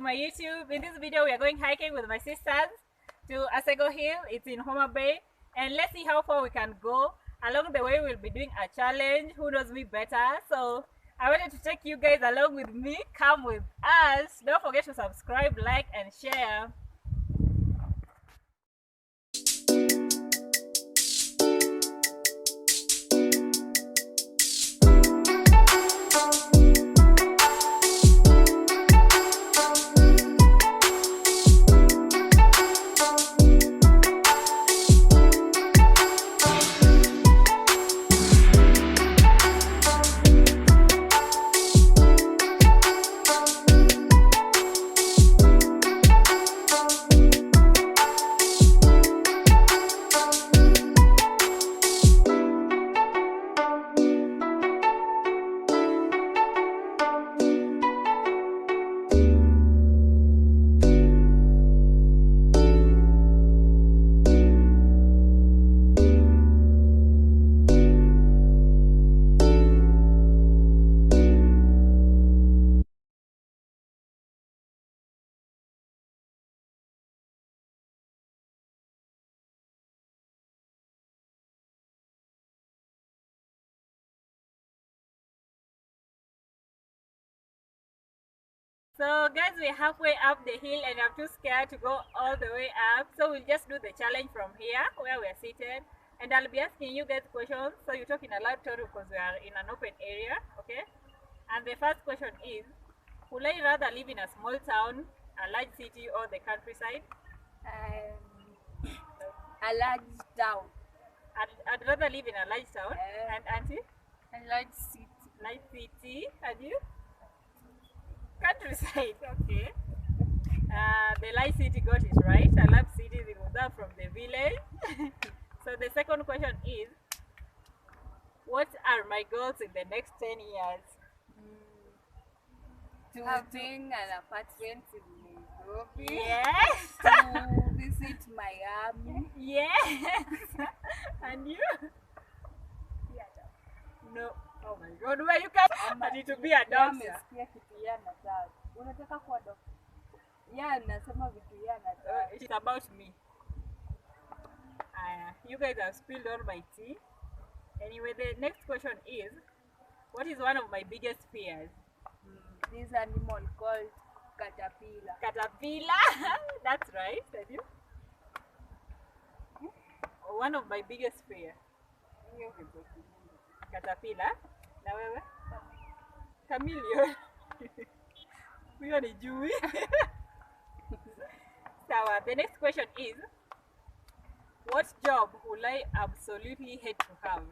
my YouTube. In this video, we are going hiking with my sisters to Asego Hill. It's in Homabay, and let's see how far we can go. Along the way, we'll be doing a challenge. Who knows me better? So I wanted to take you guys along with me. Come with us. Don't forget to subscribe, like, and share. So guys, we're halfway up the hill and I'm too scared to go all the way up. So we'll just do the challenge from here where we're seated. And I'll be asking you guys questions. So you talk in a loud tone because we are in an open area, okay? And the first question is, would I rather live in a small town, a large city, or the countryside? A large town. I'd rather live in a large town. And Auntie? A large city. Large city. And you? Countryside. Okay. The large city got it right. I love cities. It was up from the village. So the second question is, what are my goals in the next 10 years? To having an apartment in Nairobi. Yes. To visit Miami. Yes. And you? No. Oh my God, where you come? I need to be a doctor. Unataka kuwa doctor? Yeah, nasema vitu ya nataka. It's about me. You guys have spilled all my tea. Anyway, the next question is, what is one of my biggest fears? This animal called caterpillar. Caterpillar? That's right. Have you? One of my biggest fear. Caterpillar. Na wewe? Chameleon. Huyo ni jui. Sawa. The next question is, what job would I absolutely hate to have?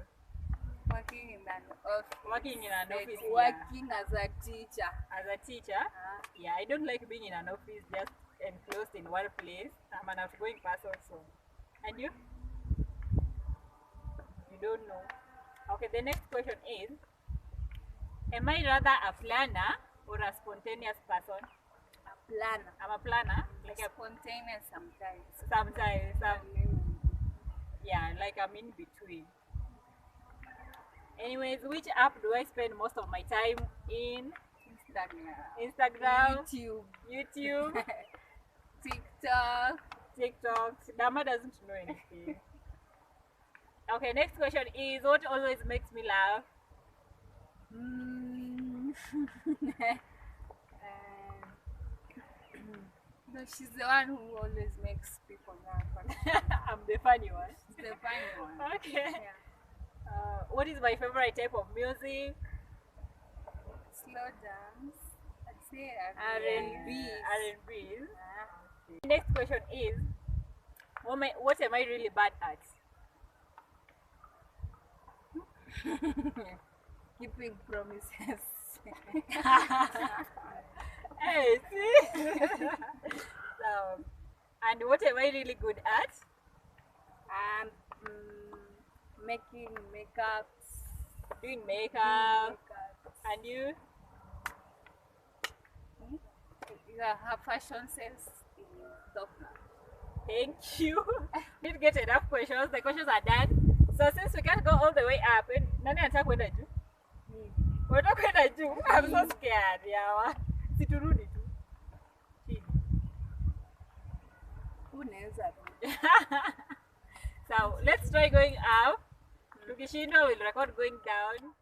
Working in an office. Working in an office. Working as a teacher. As a teacher? Yeah, I don't like being in an office just enclosed in one place. I'm an outgoing person, so. And you? You don't know. Okay, the next question is, am I rather a planner or a spontaneous person? A planner. I'm a planner. Like a spontaneous sometimes. Sometimes. Yeah, like I'm in between. Anyways, which app do I spend most of my time in? Instagram. YouTube. TikTok. Dama doesn't know anything. Okay, next question is, what always makes me laugh? No, she's the one who always makes people laugh. I'm the funny one. She's the funny one. Okay. Yeah. What is my favorite type of music? Slow dance. I'd say R&B. Okay. Next question is, what am I really bad at? Keeping promises. Hey, see? And what am I really good at? Making makeups. Doing makeup. And you? Yeah, her fashion sense is top. Thank you. Didn't get enough questions. The questions are done. So since we can't go all the way up, nani anataka kwenda juu? Unataka kwenda juu? I'm so scared. Yeah. Siturudi tu. So let's try going up. Tukishindwa will record going down.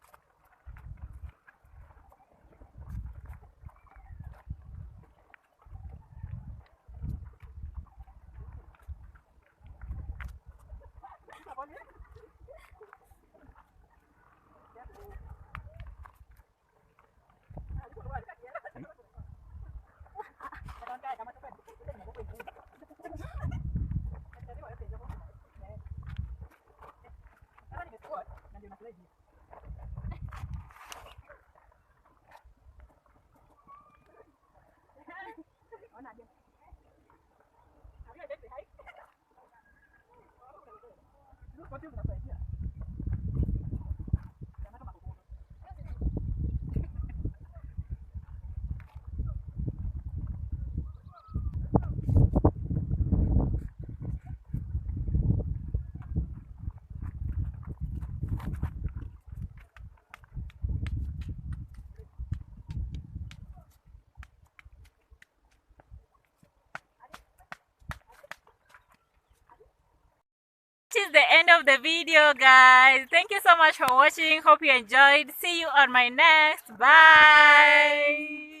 This is the end of the video, guys. Thank you so much for watching. Hope you enjoyed. See you on my next. Bye.